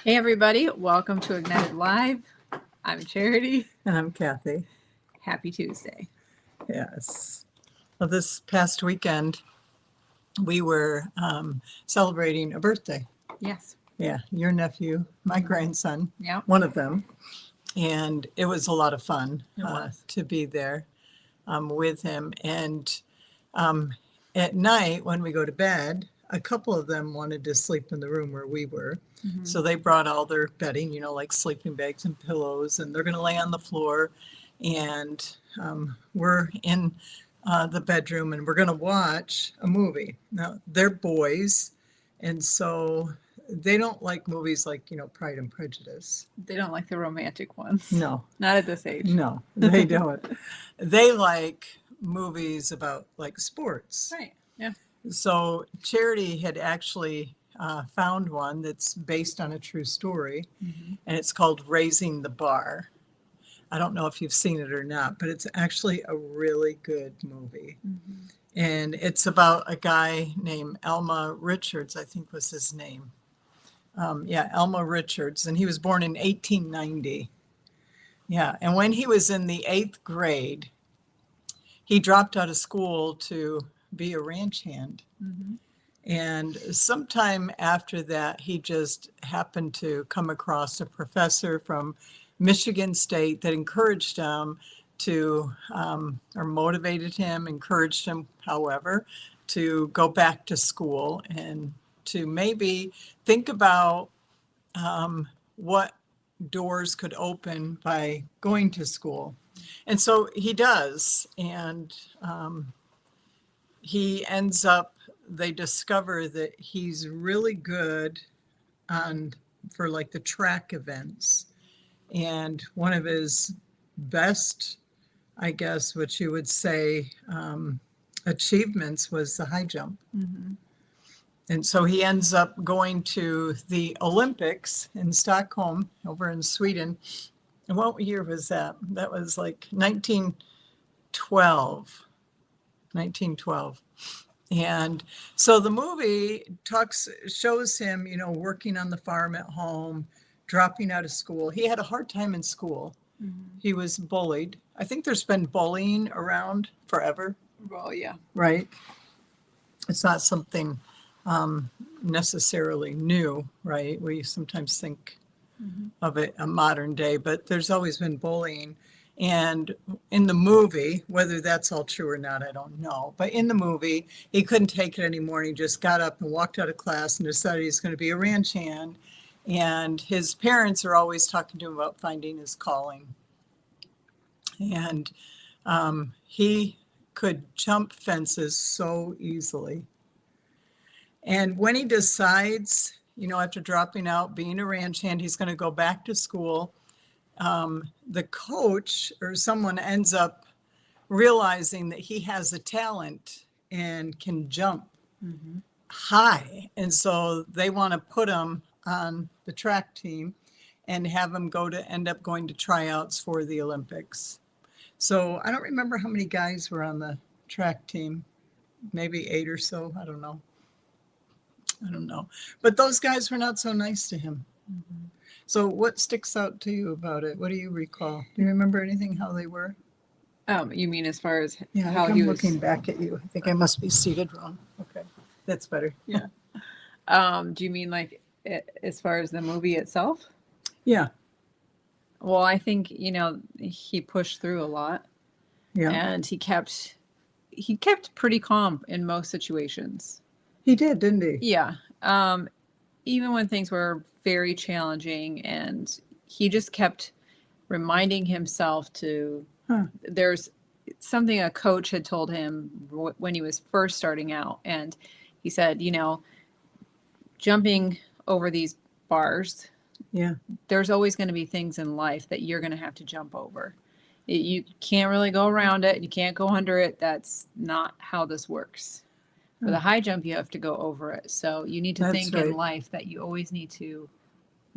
Hey everybody, welcome to Ignited Live. I'm Charity. And I'm Kathy. Happy Tuesday. Yes. Well, this past weekend, we were celebrating a birthday. Yes. Yeah, your nephew, my grandson, Yep. one of them. And it was a lot of fun It was. to be there with him. And at night, when we go to bed, a couple of them wanted to sleep in the room where we were. So they brought all their bedding, like sleeping bags and pillows, and they're going to lay on the floor. And we're in the bedroom and we're going to watch a movie. Now, they're boys, and so they don't like movies like, Pride and Prejudice. They don't like the romantic ones. No. Not at this age. No, they don't. They like movies about like sports. Right. Yeah. So Charity had actually found one that's based on a true story, and it's called Raising the Bar. I don't know if you've seen it or not, but it's actually a really good movie. And it's about a guy named Elma Richards, I think was his name. Elma Richards, and he was born in 1890. Yeah, and when he was in the 8th grade, he dropped out of school to be a ranch hand. And sometime after that, he just happened to come across a professor from Michigan State that encouraged him to, or motivated him, encouraged him, however, to go back to school and to maybe think about what doors could open by going to school. And so he does. And he ends up, they discover that he's really good for like the track events. And one of his best, I guess, what you would say, achievements was the high jump. And so he ends up going to the Olympics in Stockholm over in Sweden. And what year was that? That was like 1912. And so the movie shows him, working on the farm at home, dropping out of school. He had a hard time in school. He was bullied. I think there's been bullying around forever. Well, yeah. Right? It's not something necessarily new, right? We sometimes think of it a modern day, but there's always been bullying. And in the movie, whether that's all true or not, I don't know. But in the movie, he couldn't take it anymore. And he just got up and walked out of class and decided he's going to be a ranch hand. And his parents are always talking to him about finding his calling. And he could jump fences so easily. And when he decides, after dropping out, being a ranch hand, he's going to go back to school. The coach or someone ends up realizing that he has a talent and can jump high. And so they want to put him on the track team and have him end up going to tryouts for the Olympics. So I don't remember how many guys were on the track team, maybe 8 or so. I don't know. But those guys were not so nice to him. So what sticks out to you about it? What do you recall? Do you remember anything how they were? You mean as far as how he was looking back at you? I think I must be seated wrong. Okay, that's better. Yeah. Do you mean like as far as the movie itself? Yeah. Well, I think he pushed through a lot. Yeah. And he kept pretty calm in most situations. He did, didn't he? Yeah. Even when things were very challenging, and he just kept reminding himself there's something a coach had told him when he was first starting out. And he said, jumping over these bars, there's always going to be things in life that you're going to have to jump over. You can't really go around it. You can't go under it. That's not how this works. For the high jump, you have to go over it. So you need to think in life that you always need to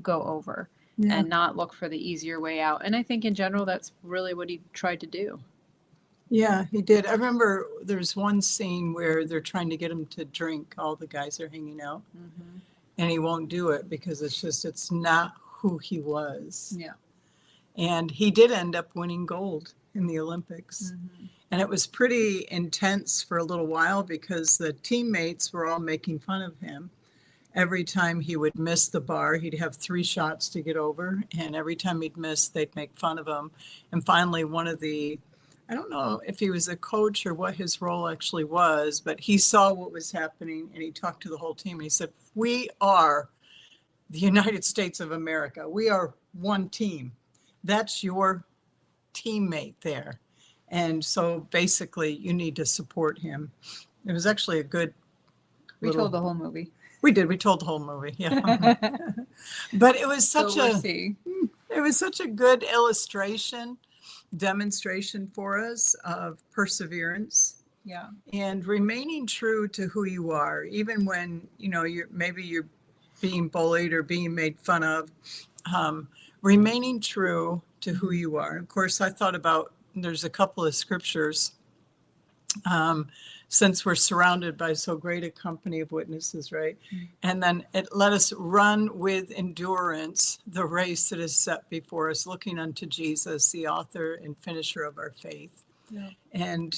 go over and not look for the easier way out. And I think in general, that's really what he tried to do. Yeah, he did. I remember there's one scene where they're trying to get him to drink. All the guys are hanging out. and he won't do it because it's not who he was. Yeah. And he did end up winning gold in the Olympics. And it was pretty intense for a little while because the teammates were all making fun of him. Every time he would miss the bar, he'd have 3 shots to get over. And every time he'd miss, they'd make fun of him. And finally, I don't know if he was a coach or what his role actually was, but he saw what was happening and he talked to the whole team. And he said, "We are the United States of America. We are one team. That's your teammate there. And so basically you need to support him." It was actually a good We told the whole movie. We did. We told the whole movie. Yeah. But it was such a good demonstration for us of perseverance. Yeah. And remaining true to who you are, even when, you're being bullied or being made fun of, remaining true to who you are. Of course, I thought about, there's a couple of scriptures, since we're surrounded by so great a company of witnesses, right? And then let us run with endurance the race that is set before us, looking unto Jesus, the author and finisher of our faith. Yeah. And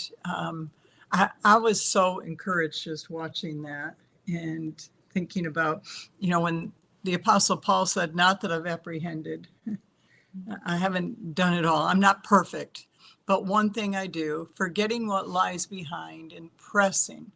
I was so encouraged just watching that and thinking about, when the Apostle Paul said, "Not that I've apprehended, I haven't done it all. I'm not perfect. But one thing I do, forgetting what lies behind and pressing."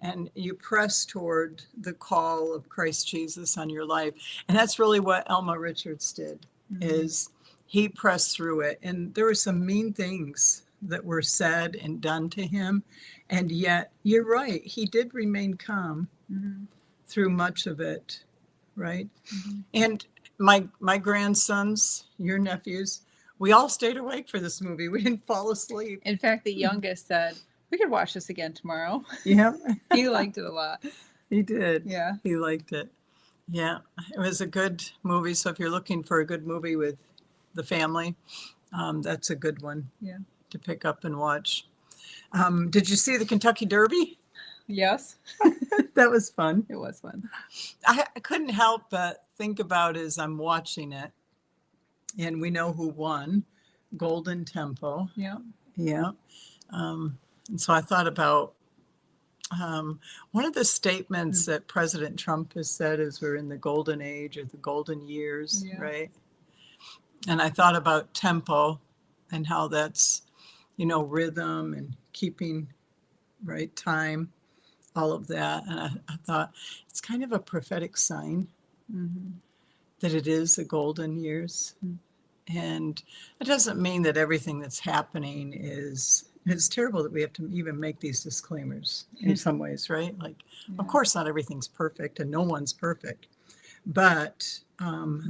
And you press toward the call of Christ Jesus on your life. And that's really what Elma Richards did, is he pressed through it. And there were some mean things that were said and done to him. And yet, you're right, he did remain calm through much of it, right? And my grandsons, your nephews, we all stayed awake for this movie. We didn't fall asleep. In fact, the youngest said, "We could watch this again tomorrow." Yeah. He liked it a lot. He did. Yeah. He liked it. Yeah. It was a good movie. So if you're looking for a good movie with the family, that's a good one to pick up and watch. Did you see the Kentucky Derby? Yes. That was fun. It was fun. I couldn't help but think about as I'm watching it, and we know who won, Golden Tempo. Yeah. Yeah. And so I thought about one of the statements that President Trump has said is we're in the golden age or the golden years, right? And I thought about tempo and how that's, rhythm and keeping right time, all of that. And I thought it's kind of a prophetic sign that it is the golden years. And it doesn't mean that everything that's happening is, it's terrible that we have to even make these disclaimers in some ways, right? Like, of course, not everything's perfect and no one's perfect, but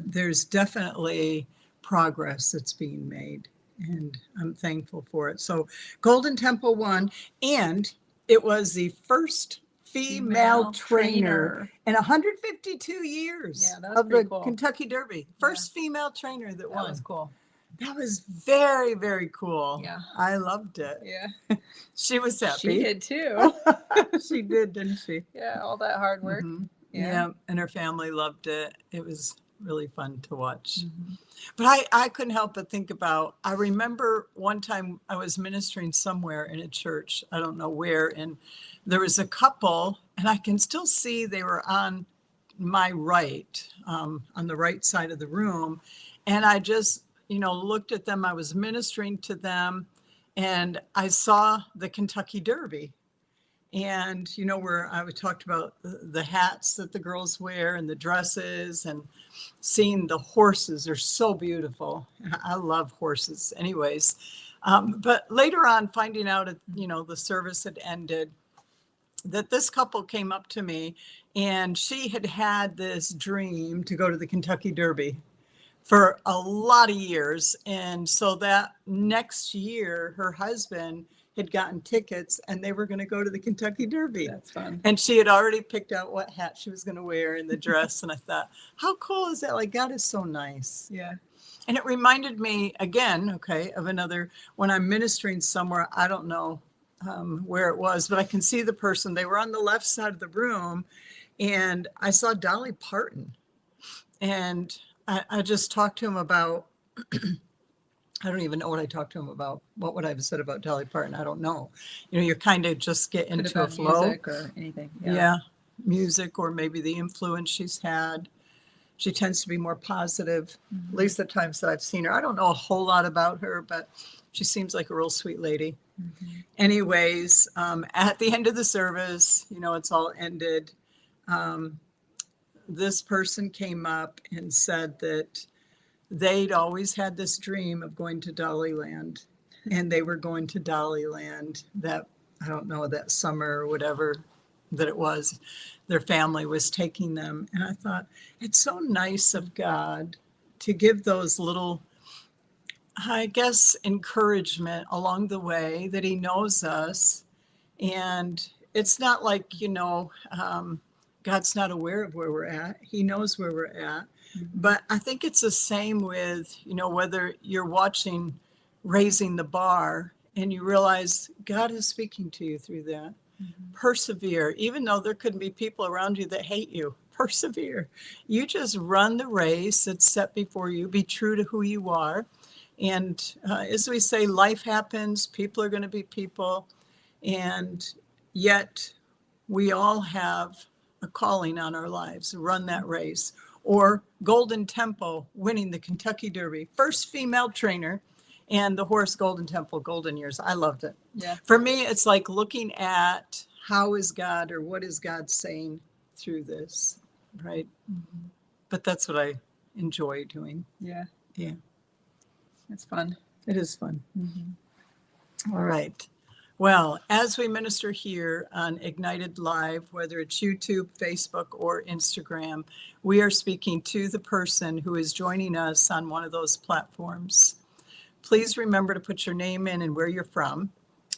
there's definitely progress that's being made. And I'm thankful for it. So Golden Temple won, and it was the first female trainer in 152 years of the Kentucky Derby. First female trainer that won. That was cool. That was very, very cool. Yeah. I loved it. Yeah. She was happy. She did too. She did, didn't she? Yeah, all that hard work. Yeah, and her family loved it. It was really fun to watch. But I couldn't help but think about, I remember one time I was ministering somewhere in a church, I don't know where, and there was a couple, and I can still see they were on my right, on the right side of the room. And I just, looked at them. I was ministering to them, and I saw the Kentucky Derby. And, where I talked about the hats that the girls wear and the dresses, and seeing the horses are so beautiful. I love horses anyways. But later on, finding out, the service had ended, that this couple came up to me, and she had this dream to go to the Kentucky Derby for a lot of years. And so that next year, her husband had gotten tickets and they were going to go to the Kentucky Derby. That's fun. And she had already picked out what hat she was going to wear and the dress. And I thought, how cool is that? Like, God is so nice. Yeah. And it reminded me again, of another, when I'm ministering somewhere, I don't know where it was, but I can see the person, they were on the left side of the room, and I saw Dolly Parton, and I just talked to him about, I don't even know what I talked to him about. What would I have said about Dolly Parton? I don't know. You know, you kind of just get Could have into a been flow. music or anything. Yeah, music, or maybe the influence she's had. She tends to be more positive, at least the times that I've seen her. I don't know a whole lot about her, but she seems like a real sweet lady. Anyways, at the end of the service, you know, it's all ended. This person came up and said that they'd always had this dream of going to Dollyland, and they were going to Dollyland that, I don't know, that summer or whatever that it was, their family was taking them. And I thought, it's so nice of God to give those little, I guess, encouragement along the way, that he knows us. And it's not like, you know, God's not aware of where we're at. He knows where we're at. But I think it's the same with, you know, whether you're watching Raising the Bar and you realize God is speaking to you through that. Persevere, even though there could be people around you that hate you. Persevere. You just run the race that's set before you. Be true to who you are. And as we say, life happens. People are going to be people. And yet we all have a calling on our lives. Run that race. Or Golden Temple winning the Kentucky Derby. First female trainer. And the horse Golden Temple, Golden Years. I loved it. Yeah. For me, it's like looking at how is God, or what is God saying through this, right? But that's what I enjoy doing. Yeah. Yeah. It's fun. It is fun. All right. Well, as we minister here on Ignited Live, whether it's YouTube, Facebook, or Instagram, we are speaking to the person who is joining us on one of those platforms. Please remember to put your name in and where you're from.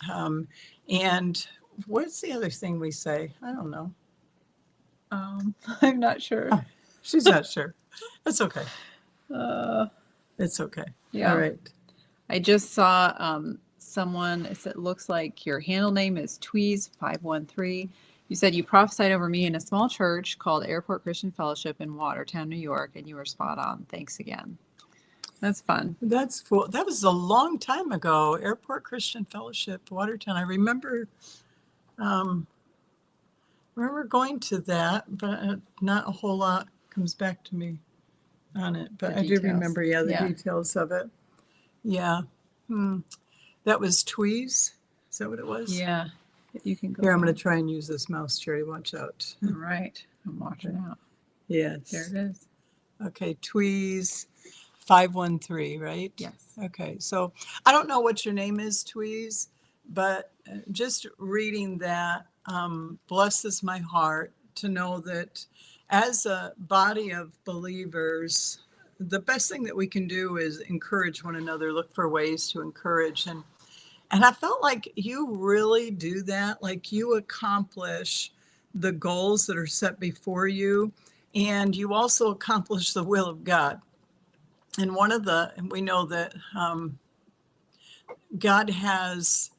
And what's the other thing we say? I don't know. I'm not sure. She's not sure. That's okay. Uh, It's okay. Yeah. All right. I just saw someone, it looks like your handle name is Tweez513. You said you prophesied over me in a small church called Airport Christian Fellowship in Watertown, New York, and you were spot on. Thanks again. That's fun. That's cool. That was a long time ago. Airport Christian Fellowship, Watertown. I remember going to that, but not a whole lot comes back to me on it. But The I do details. remember, the Yeah. details of it. Yeah. That was Tweez. Is that what it was? Yeah. You can go. Here, I'm going back. to try and use this mouse, Jerry. Watch out. All right. I'm watching out. Yes. There it is. Okay, Tweez 513, right? Yes. Okay, so I don't know what your name is, Tweez, but just reading that blesses my heart to know that as a body of believers, the best thing that we can do is encourage one another, look for ways to encourage. And I felt like you really do that, like you accomplish the goals that are set before you, and you also accomplish the will of God. And we know that God has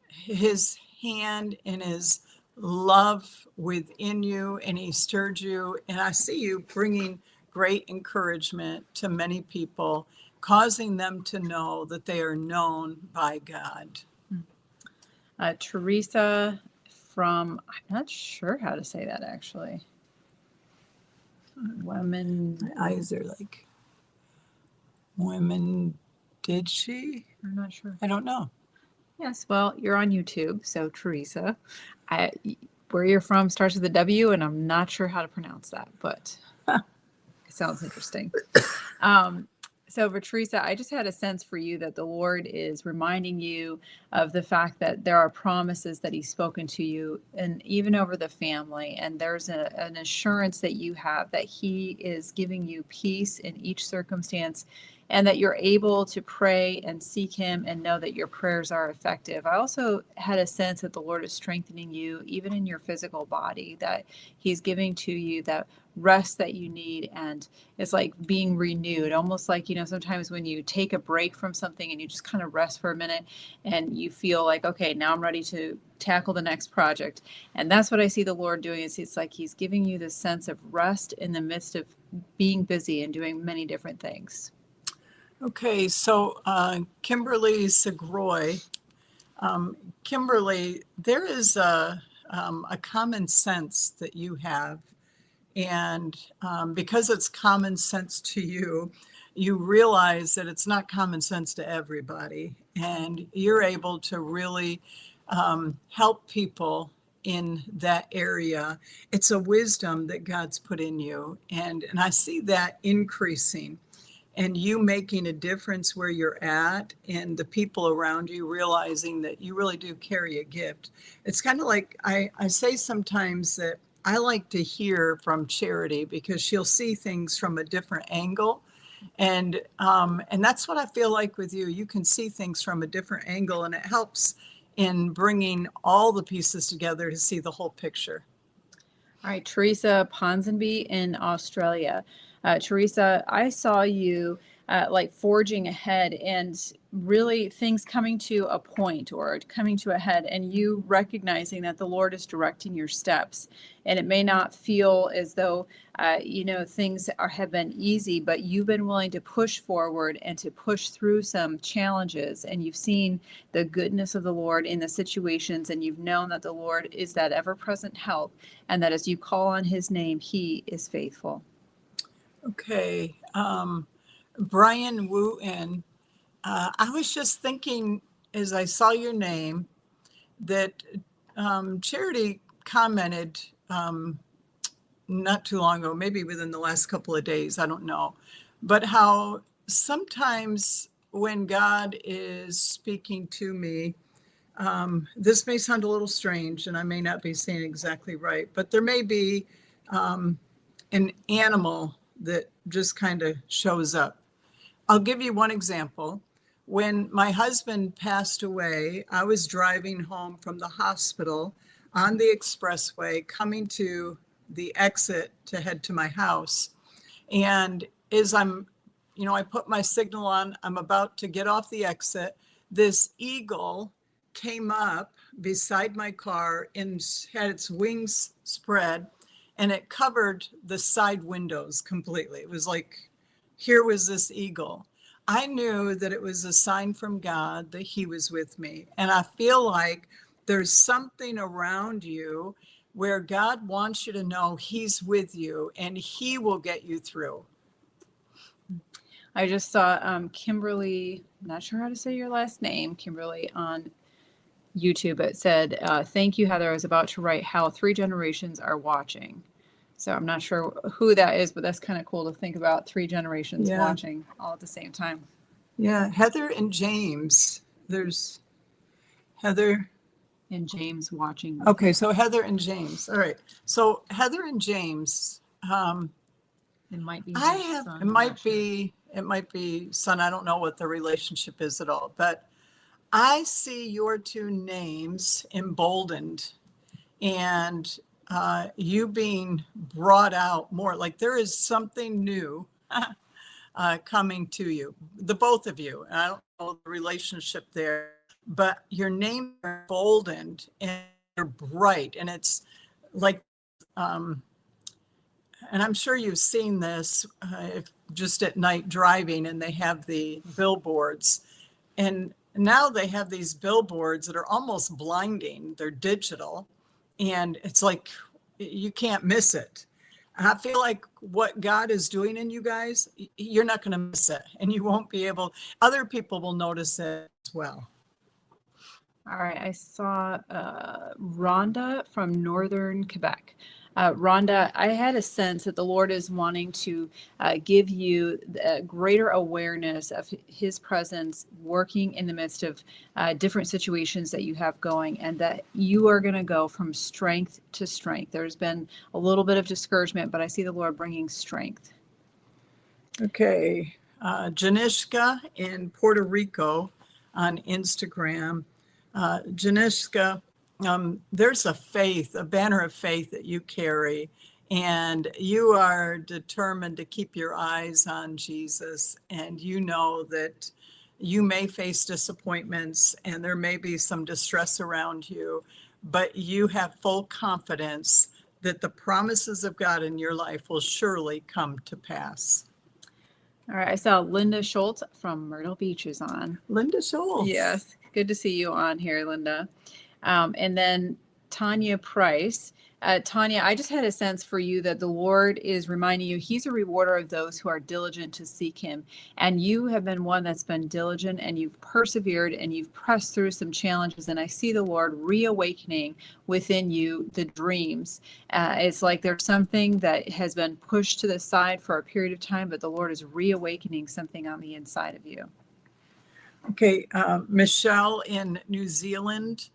his hand and his love within you, and he stirred you. And I see you bringing great encouragement to many people, causing them to know that they are known by God. Teresa from, I'm not sure how to say that actually. Women. My eyes are like, women, did she? I'm not sure. I don't know. Yes, well, you're on YouTube, so Teresa. Where you're from starts with a W, and I'm not sure how to pronounce that, but it sounds interesting. So for Teresa, I just had a sense for you that the Lord is reminding you of the fact that there are promises that he's spoken to you, and even over the family, and there's an assurance that you have that he is giving you peace in each circumstance, and that you're able to pray and seek him and know that your prayers are effective. I also had a sense that the Lord is strengthening you even in your physical body, that he's giving to you that rest that you need, and it's like being renewed, almost like, sometimes when you take a break from something and you just kind of rest for a minute and you feel like, okay, now I'm ready to tackle the next project. And that's what I see the Lord doing. Is it's like he's giving you this sense of rest in the midst of being busy and doing many different things. Okay, so Kimberly Segroy, Kimberly, there is a common sense that you have. And because it's common sense to you, you realize that it's not common sense to everybody. And you're able to really help people in that area. It's a wisdom that God's put in you. And I see that increasing, and you making a difference where you're at, and the people around you realizing that you really do carry a gift. It's kind of like I say sometimes that I like to hear from Charity because she'll see things from a different angle. And that's what I feel like with you. You can see things from a different angle, and it helps in bringing all the pieces together to see the whole picture. All right, Teresa Ponsonby in Australia. Teresa, I saw you like forging ahead and really things coming to a point or coming to a head, and you recognizing that the Lord is directing your steps. And it may not feel as though, things have been easy, but you've been willing to push forward and to push through some challenges. And you've seen the goodness of the Lord in the situations, and you've known that the Lord is that ever-present help, and that as you call on his name, he is faithful. Okay. Brian Wu In, I was just thinking as I saw your name that Charity commented not too long ago, maybe within the last couple of days, I don't know, but how sometimes when God is speaking to me, this may sound a little strange and I may not be saying exactly right, but there may be an animal that just kind of shows up. I'll give you one example. When my husband passed away, I was driving home from the hospital on the expressway, coming to the exit to head to my house. And as I put my signal on, I'm about to get off the exit. This eagle came up beside my car and had its wings spread, and it covered the side windows completely. It was like, here was this eagle. I knew that it was a sign from God that he was with me. And I feel like there's something around you where God wants you to know he's with you and he will get you through. I just saw Kimberly, not sure how to say your last name, Kimberly, on YouTube. It said, thank you, Heather. I was about to write how 3 generations are watching. So I'm not sure who that is, but that's kind of cool to think about 3 generations watching all at the same time. Yeah, Heather and James. There's Heather and James watching. Okay, so Heather and James. All right. So Heather and James. It might be. It might be son. I don't know what the relationship is at all, but I see your 2 names emboldened, and you being brought out more. Like there is something new coming to you, the both of you. And I don't know the relationship there, but your name is emboldened and you're bright, and it's like, and I'm sure you've seen this just at night driving, and they have the billboards, and now they have these billboards that are almost blinding. They're digital, and it's like you can't miss it. And I feel like what God is doing in you guys, you're not going to miss it, and you won't be able, other people will notice it as well. All right, I saw Rhonda from Northern Quebec. Rhonda, I had a sense that the Lord is wanting to give you a greater awareness of his presence working in the midst of different situations that you have going, and that you are going to go from strength to strength. There's been a little bit of discouragement, but I see the Lord bringing strength. Okay. Janishka in Puerto Rico on Instagram. Janishka, there's a faith, a banner of faith that you carry, and you are determined to keep your eyes on Jesus. And you know that you may face disappointments and there may be some distress around you, but you have full confidence that the promises of God in your life will surely come to pass. All right. I saw Linda Schultz from Myrtle Beach is on. Linda Schultz. Yes. Good to see you on here, Linda. And then Tanya Price. Tanya, I just had a sense for you that the Lord is reminding you he's a rewarder of those who are diligent to seek him. And you have been one that's been diligent, and you've persevered, and you've pressed through some challenges. And I see the Lord reawakening within you the dreams. It's like there's something that has been pushed to the side for a period of time, but the Lord is reawakening something on the inside of you. Okay, Michelle in New Zealand.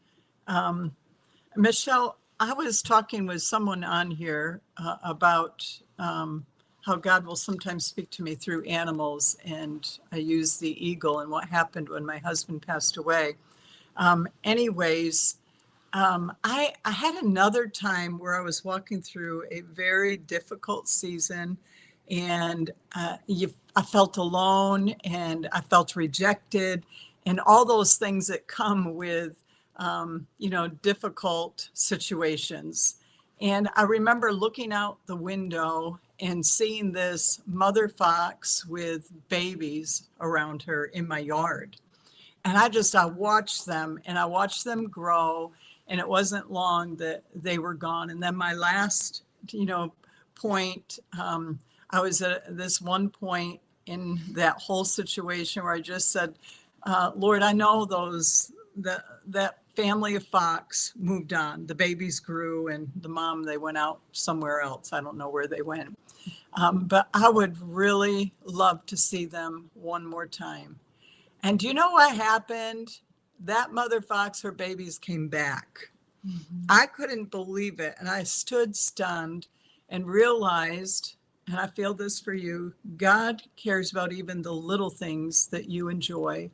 Michelle, I was talking with someone on here about how God will sometimes speak to me through animals, and I used the eagle and what happened when my husband passed away. I had another time where I was walking through a very difficult season, and I felt alone, and I felt rejected, and all those things that come with difficult situations. And I remember looking out the window and seeing this mother fox with babies around her in my yard. And I watched them, and I watched them grow, and it wasn't long that they were gone. And then my last, point, I was at this one point in that whole situation where I just said, Lord, I know that family of fox moved on. The babies grew, and the mom, they went out somewhere else. I don't know where they went. But I would really love to see them one more time. And do you know what happened? That mother fox, her babies came back. Mm-hmm. I couldn't believe it. And I stood stunned and realized, and I feel this for you, God cares about even the little things that you enjoy,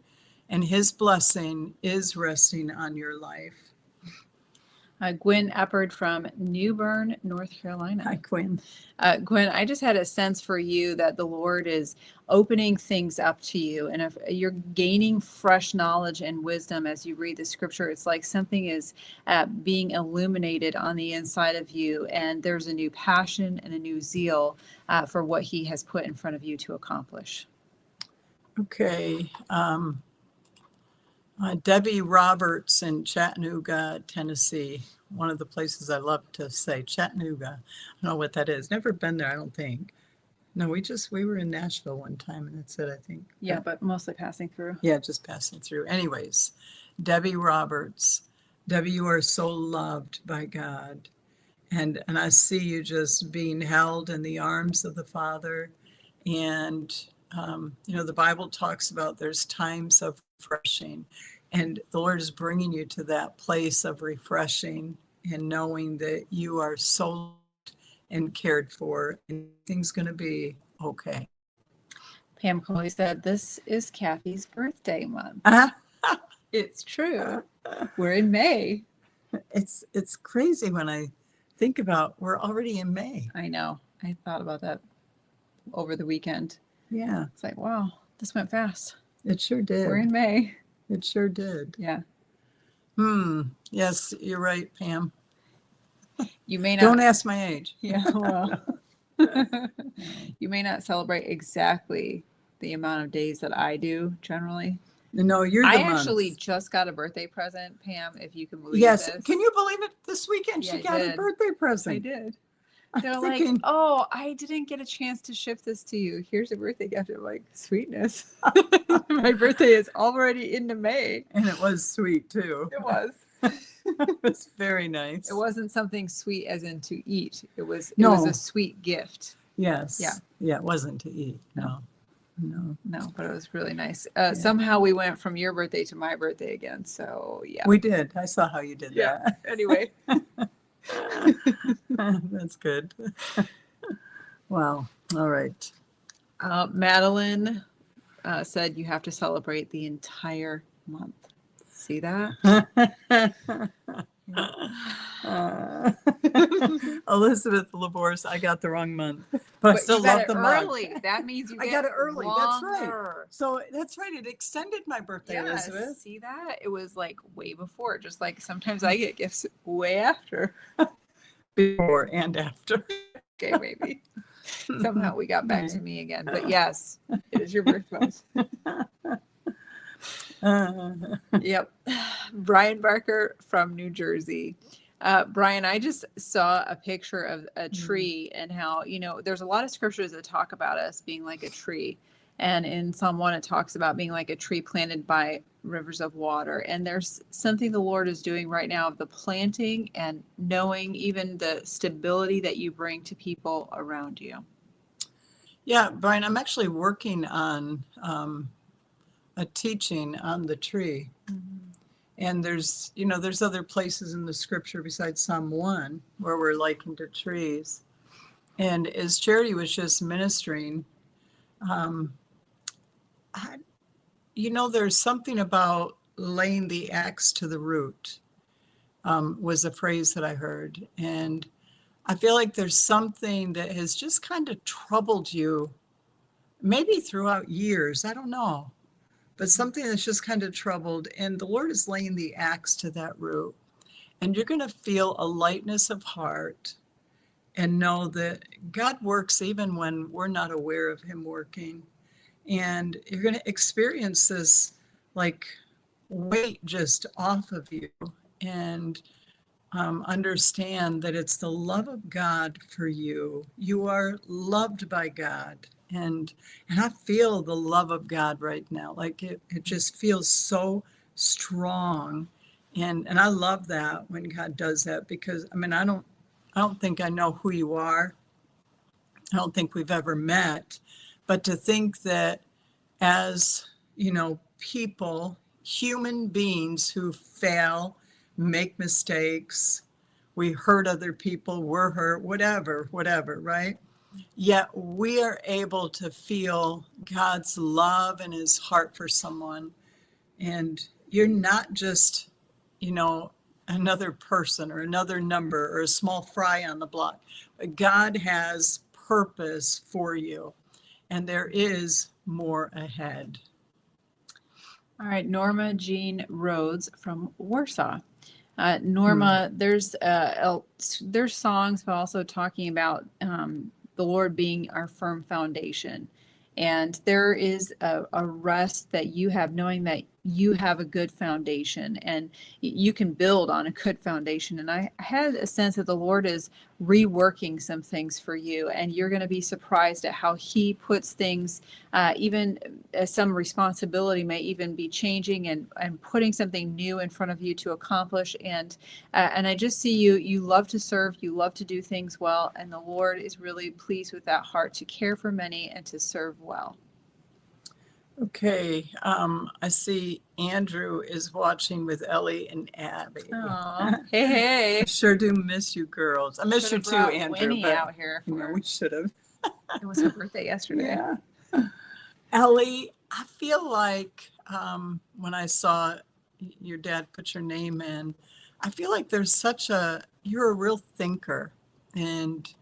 and his blessing is resting on your life. Gwen Eppard from New Bern, North Carolina. Hi, Gwen. Gwen, I just had a sense for you that the Lord is opening things up to you. And if you're gaining fresh knowledge and wisdom as you read the scripture, it's like something is being illuminated on the inside of you. And there's a new passion and a new zeal for what he has put in front of you to accomplish. Okay. Debbie Roberts in Chattanooga, Tennessee. One of the places I love to say, Chattanooga. I don't know what that is. Never been there, I don't think. No, we were in Nashville one time, and that's it, I think. Yeah, but mostly passing through. Yeah, just passing through. Anyways, Debbie Roberts. Debbie, you are so loved by God. And I see you just being held in the arms of the Father. And, the Bible talks about there's times of refreshing, and the Lord is bringing you to that place of refreshing and knowing that you are so loved and cared for, and things going to be okay. Pam Coley said, "This is Kathy's birthday month." It's true. We're in May. It's crazy when I think about we're already in May. I know. I thought about that over the weekend. Yeah. It's like, wow, this went fast. It sure did. We're in May. It sure did. Yeah. Yes, you're right, Pam. You may not. Don't ask my age. Yeah, well. You may not celebrate exactly the amount of days that I do generally. No, you're the I month. actually just got a birthday present, Pam, if you can believe yes. this. Can you believe it? This weekend Yeah, she got a birthday present. I did. I'm They're thinking, like, oh, I didn't get a chance to ship this to you. Here's a birthday gift. I'm like, sweetness. My birthday is already into May. And it was sweet too. It was. It was very nice. It wasn't something sweet as in to eat. It was No. a sweet gift. Yes. Yeah. Yeah, it wasn't to eat. No. No, but it was really nice. Somehow we went from your birthday to my birthday again. So yeah. We did. I saw how you did that. Anyway. That's good. Wow. All right. Madeline said you have to celebrate the entire month. See that? Elizabeth LaVorse, I got the wrong month, but I still you got love it the month. early. That means you I get got it early. That's right. longer. So that's right. It extended my birthday, Yes, Elizabeth. see that? It was like way before. Just like sometimes I get gifts way after. Before and after. Okay, maybe. Somehow we got back to me again. But yes, it is your birth month. Yep. Brian Barker from New Jersey. Brian, I just saw a picture of a tree and how, there's a lot of scriptures that talk about us being like a tree. And in Psalm 1, it talks about being like a tree planted by rivers of water. And there's something the Lord is doing right now of the planting and knowing even the stability that you bring to people around you. Yeah, Brian, I'm actually working on a teaching on the tree. And there's other places in the scripture besides Psalm 1 where we're likened to trees. And as Charity was just ministering, there's something about laying the axe to the root, was a phrase that I heard. And I feel like there's something that has just kind of troubled you, maybe throughout years, I don't know, but something that's just kind of troubled. And the Lord is laying the axe to that root. And you're going to feel a lightness of heart and know that God works even when we're not aware of him working. And you're going to experience this like weight just off of you and understand that it's the love of God for you. You are loved by God. And I feel the love of God right now. Like it just feels so strong. And I love that when God does that, because I don't think I know who you are. I don't think we've ever met, but to think that as, people, human beings who fail, make mistakes, we hurt other people, we're hurt, whatever, right? Yet we are able to feel God's love and his heart for someone. And you're not just, another person or another number or a small fry on the block. But God has purpose for you, and there is more ahead. All right, Norma Jean Rhodes from Warsaw. Norma, there's songs, but also talking about the Lord being our firm foundation. And there is a rest that you have knowing that you have a good foundation and you can build on a good foundation. And I had a sense that the Lord is reworking some things for you, and you're going to be surprised at how he puts things, even as some responsibility may even be changing and putting something new in front of you to accomplish. And I just see you love to serve, you love to do things well, and the Lord is really pleased with that heart to care for many and to serve well. Okay, I see Andrew is watching with Ellie and Abby. Oh, hey! I sure do miss you girls. I miss you too, Andrew. Winnie but out here. we should have. It was her birthday yesterday. Yeah. Ellie, I feel like when I saw your dad put your name in, I feel like you're a real thinker, and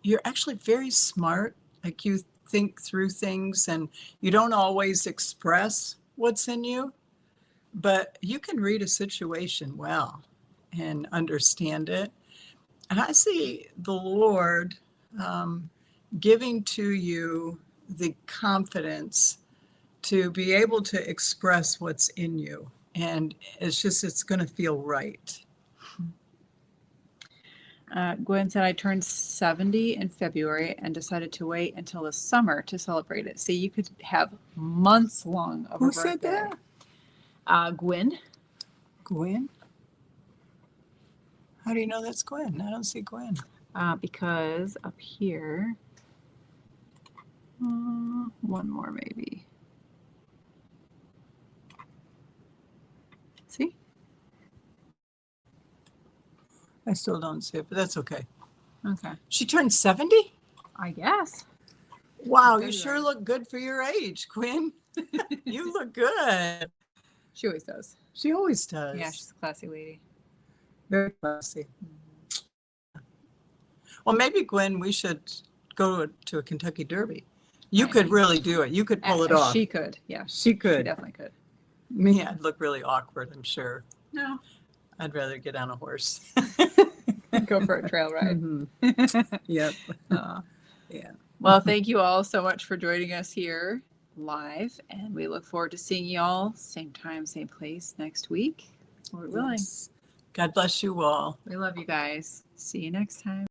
you're actually very smart. Like you think through things, and you don't always express what's in you, but you can read a situation well and understand it. And I see the Lord giving to you the confidence to be able to express what's in you. And it's going to feel right. Gwen said, I turned 70 in February and decided to wait until the summer to celebrate it. See, you could have months long of a birthday. Who said that? Gwen. Gwen? How do you know that's Gwen? I don't see Gwen. Because up here, one more maybe. See? I still don't see it, but that's okay. Okay. She turned 70? I guess. Wow, you February. sure look good for your age, Quinn. You look good. She always does. She always does. Yeah, she's a classy lady. Very classy. Well, maybe, Gwen, we should go to a Kentucky Derby. You could really do it. You could pull it off. She could. Yeah. She She could. definitely could. Me, I'd look really awkward, I'm sure. No. I'd rather get on a horse. Go for a trail ride. Mhm. Yep. Yeah. Well, thank you all so much for joining us here live, and we look forward to seeing you all same time, same place next week. Lord willing. Yes. God bless you all. We love you guys. See you next time.